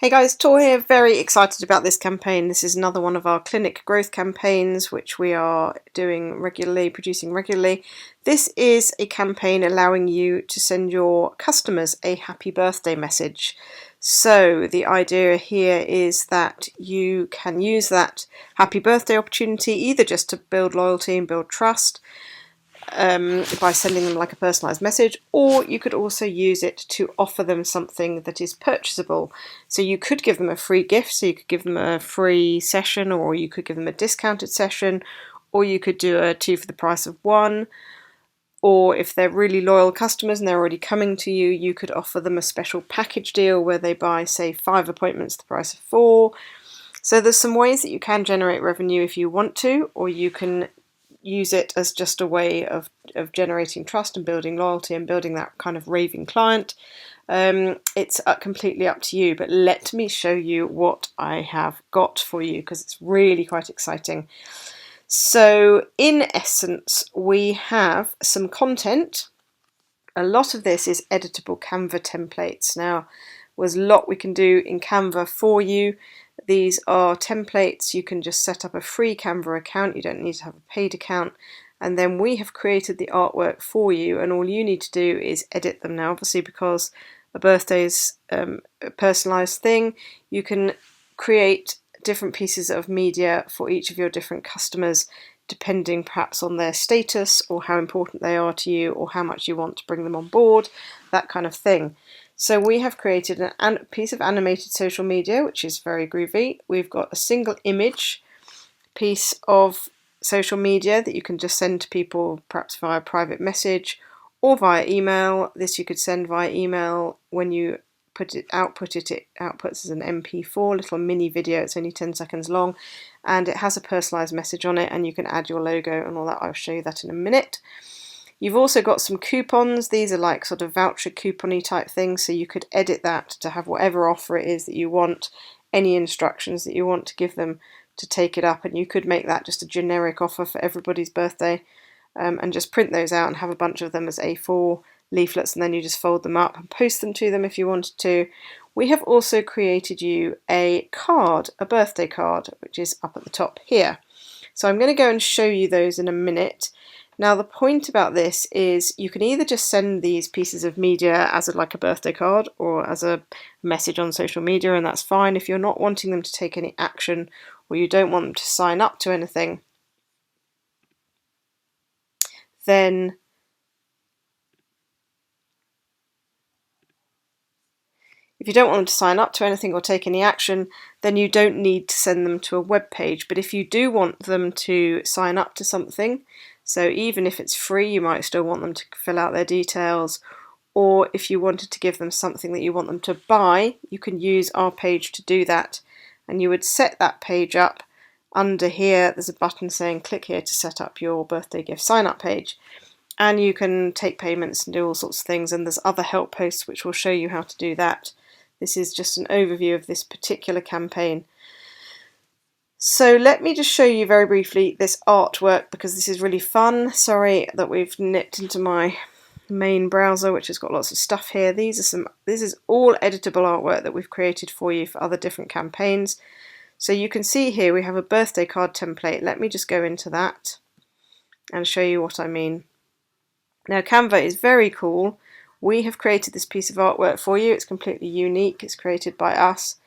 Hey guys, Tor here, very excited about this campaign. This is another one of our clinic growth campaigns which we are doing regularly, producing regularly. This is a campaign allowing you to send your customers a happy birthday message. So the idea here is that you can use that happy birthday opportunity either just to build loyalty and build trust, by sending them like a personalised message, or you could also use it to offer them something that is purchasable. So you could give them a free gift, so you could give them a free session, or you could give them a discounted session, or you could do a 2 for the price of 1, or if they're really loyal customers and they're already coming to you, you could offer them a special package deal where they buy, say, 5 appointments at the price of 4. So there's some ways that you can generate revenue if you want to, or you can use it as just a way of generating trust and building loyalty and building that kind of raving client. It's completely up to you, but let me show you what I have got for you because it's really quite exciting. So in essence, we have some content. A lot of this is editable Canva templates. Now, there's a lot we can do in Canva for you. These are templates. You can just set up a free Canva account. You don't need to have a paid account. And then we have created the artwork for you, and all you need to do is edit them. Now, obviously, because a birthday is a personalised thing, you can create different pieces of media for each of your different customers, depending perhaps on their status or how important they are to you or how much you want to bring them on board, that kind of thing. So we have created a piece of animated social media, which is very groovy. We've got a single image piece of social media that you can just send to people, perhaps via private message or via email. This you could send via email. When you outputs as an MP4, little mini video. It's only 10 seconds long, and it has a personalized message on it, and you can add your logo and all that. I'll show you that in a minute. You've also got some coupons. These are like sort of voucher coupon-y type things, so you could edit that to have whatever offer it is that you want, any instructions that you want to give them to take it up, and you could make that just a generic offer for everybody's birthday, and just print those out and have a bunch of them as A4 leaflets, and then you just fold them up and post them to them if you wanted to. We have also created you a card, a birthday card, which is up at the top here. So I'm going to go and show you those in a minute. Now the point about this is you can either just send these pieces of media as like a birthday card or as a message on social media, and that's fine. If you're not wanting them to take any action or you don't want them to sign up to anything, then if you don't want them to sign up to anything or take any action, then you don't need to send them to a web page. But if you do want them to sign up to something, so even if it's free, you might still want them to fill out their details, or if you wanted to give them something that you want them to buy, you can use our page to do that. And you would set that page up. Under here, there's a button saying click here to set up your birthday gift sign up page. And you can take payments and do all sorts of things, and there's other help posts which will show you how to do that. This is just an overview of this particular campaign. So let me just show you very briefly this artwork because this is really fun. Sorry that we've nipped into my main browser, which has got lots of stuff here. This is all editable artwork that we've created for you for other different campaigns. So you can see here we have a birthday card template. Let me just go into that and show you what I mean. Now Canva is very cool. We have created this piece of artwork for you. It's completely unique. It's created by us.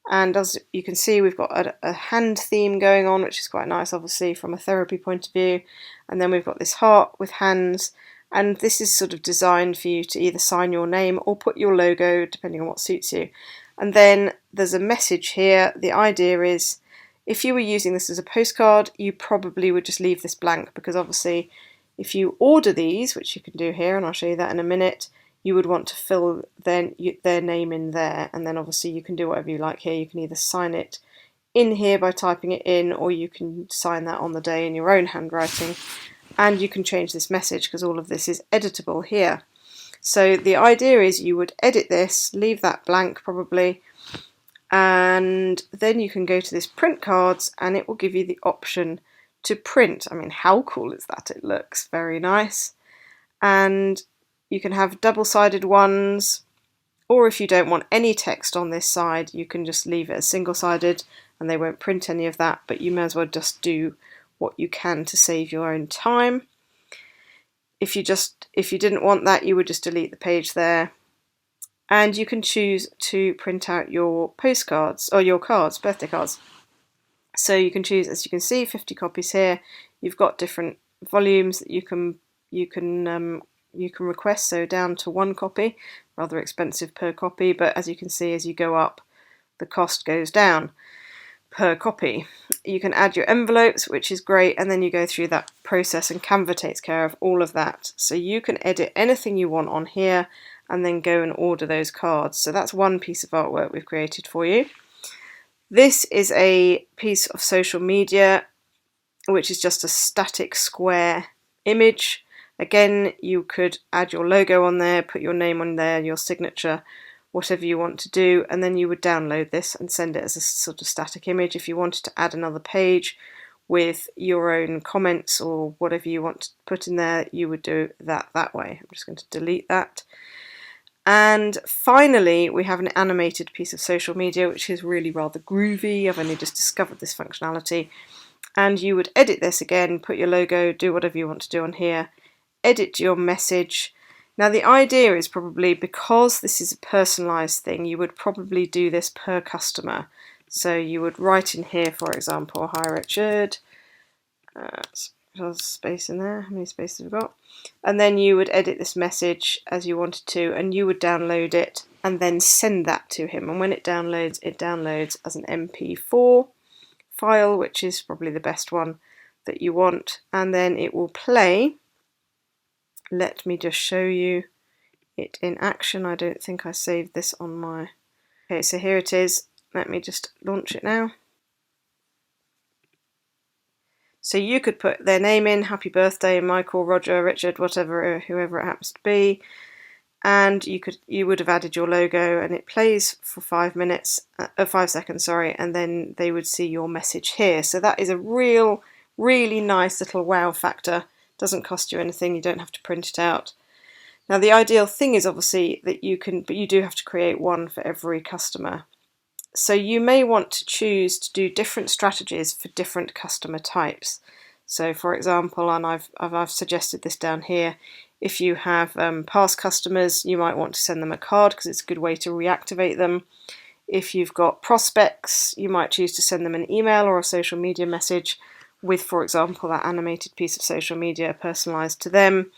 And as you can see, we've got a hand theme going on, which is quite nice, obviously, from a therapy point of view. And then we've got this heart with hands. And this is sort of designed for you to either sign your name or put your logo, depending on what suits you. And then there's a message here. The idea is, if you were using this as a postcard, you probably would just leave this blank, because obviously, if you order these, which you can do here, and I'll show you that in a minute, you would want to fill their name in there, and then obviously you can do whatever you like here. You can either sign it in here by typing it in, or you can sign that on the day in your own handwriting, and you can change this message because all of this is editable here. So the idea is you would edit this, leave that blank probably, and then you can go to this print cards and it will give you the option to print. I mean, how cool is that? It looks very nice. And you can have double-sided ones, Or if you don't want any text on this side, you can just leave it as single-sided and they won't print any of that, but you may as well just do what you can to save your own time. If you didn't want that, you would just delete the page there. And you can choose to print out your postcards or your cards, birthday cards. So you can choose, as you can see, 50 copies here. You've got different volumes that you can request, so down to 1 copy, rather expensive per copy, but as you can see, as you go up, the cost goes down per copy. You can add your envelopes, which is great, and then you go through that process and Canva takes care of all of that. So you can edit anything you want on here and then go and order those cards. So that's one piece of artwork we've created for you. This is a piece of social media, which is just a static square image. Again, you could add your logo on there, put your name on there, your signature, whatever you want to do, and then you would download this and send it as a sort of static image. If you wanted to add another page with your own comments or whatever you want to put in there, you would do that way. I'm just going to delete that. And finally, we have an animated piece of social media, which is really rather groovy. I've only just discovered this functionality. And you would edit this again, put your logo, do whatever you want to do on here, edit your message. Now the idea is probably, because this is a personalised thing, you would probably do this per customer. So you would write in here, for example, hi Richard, there's space in there, how many spaces have we got? And then you would edit this message as you wanted to, and you would download it and then send that to him. And when it downloads as an MP4 file, which is probably the best one that you want, and then it will play. Let me just show you it in action. I don't think I saved this on my... Okay, so here it is. Let me just launch it now. So you could put their name in, happy birthday, Michael, Roger, Richard, whatever, whoever it happens to be, and you would have added your logo, and it plays for 5 seconds, sorry, and then they would see your message here. So that is a really nice little wow factor. Doesn't cost you anything, you don't have to print it out. Now the ideal thing is obviously that but you do have to create one for every customer. So you may want to choose to do different strategies for different customer types. So for example, and I've suggested this down here, if you have past customers, you might want to send them a card because it's a good way to reactivate them. If you've got prospects, you might choose to send them an email or a social media message with, for example, that animated piece of social media personalised to them,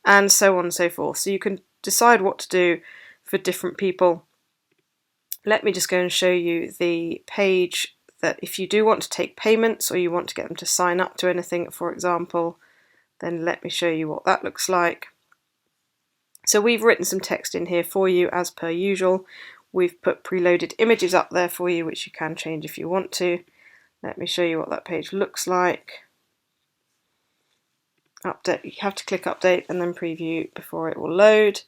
and so on and so forth. So you can decide what to do for different people. Let me just go and show you the page that if you do want to take payments or you want to get them to sign up to anything, for example, then let me show you what that looks like. So we've written some text in here for you as per usual. We've put preloaded images up there for you, which you can change if you want to. Let me show you what that page looks like. Update, you have to click update and then preview before it will load.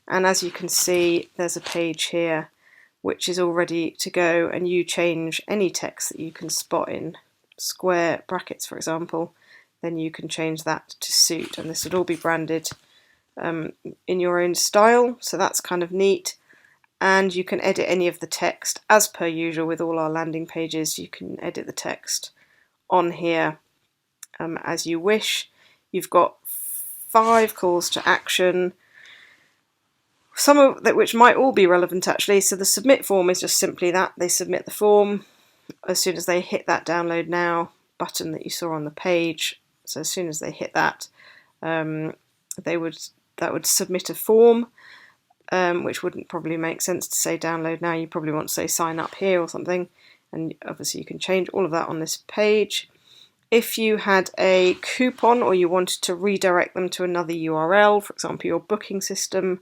And as you can see, there's a page here which is all ready to go, and you change any text that you can spot in square brackets, for example, then you can change that to suit, and this would all be branded in your own style, so that's kind of neat. And you can edit any of the text as per usual with all our landing pages. You can edit the text on here as you wish. You've got 5 calls to action, some of that which might all be relevant actually. So the submit form is just simply that they submit the form as soon as they hit that download now button that you saw on the page. So as soon as they hit that, that would submit a form, which wouldn't probably make sense to say download now. You probably want to say sign up here or something, and obviously you can change all of that on this page. If you had a coupon or you wanted to redirect them to another URL, for example your booking system,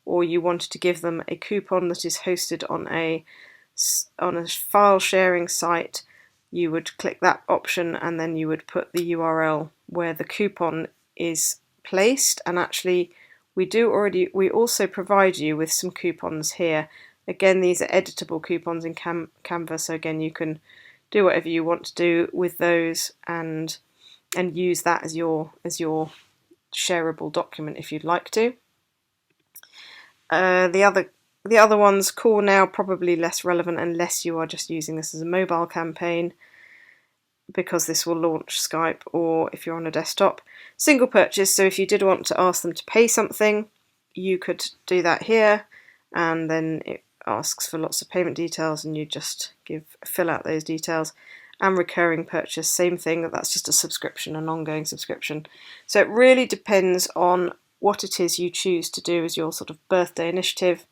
or you wanted to give them a coupon that is hosted on a file sharing site, you would click that option and then you would put the URL where the coupon is placed. And actually we also provide you with some coupons here. Again, these are editable coupons in Canva, so again you can do whatever you want to do with those and use that as your shareable document if you'd like to. The other The other ones, Call Now, probably less relevant unless you are just using this as a mobile campaign, because this will launch Skype, or if you're on a desktop. Single purchase, so if you did want to ask them to pay something, you could do that here, and then it asks for lots of payment details and you just fill out those details. And recurring purchase, same thing, that's just a subscription, an ongoing subscription. So it really depends on what it is you choose to do as your sort of birthday initiative,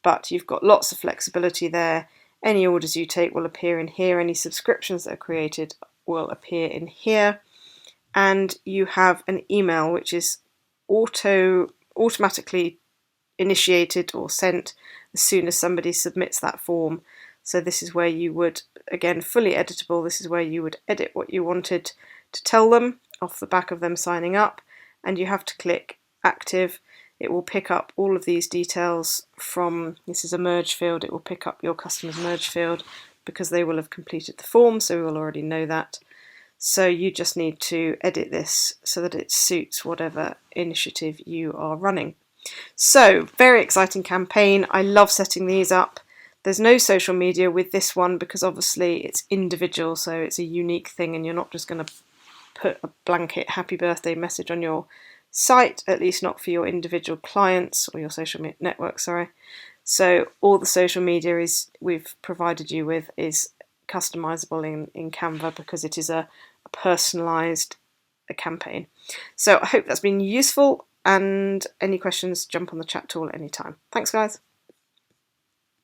but you've got lots of flexibility there. Any orders you take will appear in here, any subscriptions that are created will appear in here, and you have an email which is automatically initiated or sent as soon as somebody submits that form. So this is where you would, again, fully editable, this is where you would edit what you wanted to tell them off the back of them signing up, and you have to click active. It will pick up all of these details from, this is a merge field, it will pick up your customer's merge field because they will have completed the form, so we will already know that. So you just need to edit this so that it suits whatever initiative you are running. So, very exciting campaign. I love setting these up. There's no social media with this one because obviously it's individual, so it's a unique thing, and you're not just going to put a blanket happy birthday message on your site, at least not for your individual clients or your social network, sorry. So all the social media we've provided you with is customizable in Canva because it is a personalized campaign. So I hope that's been useful, and any questions, jump on the chat tool anytime. Thanks, guys.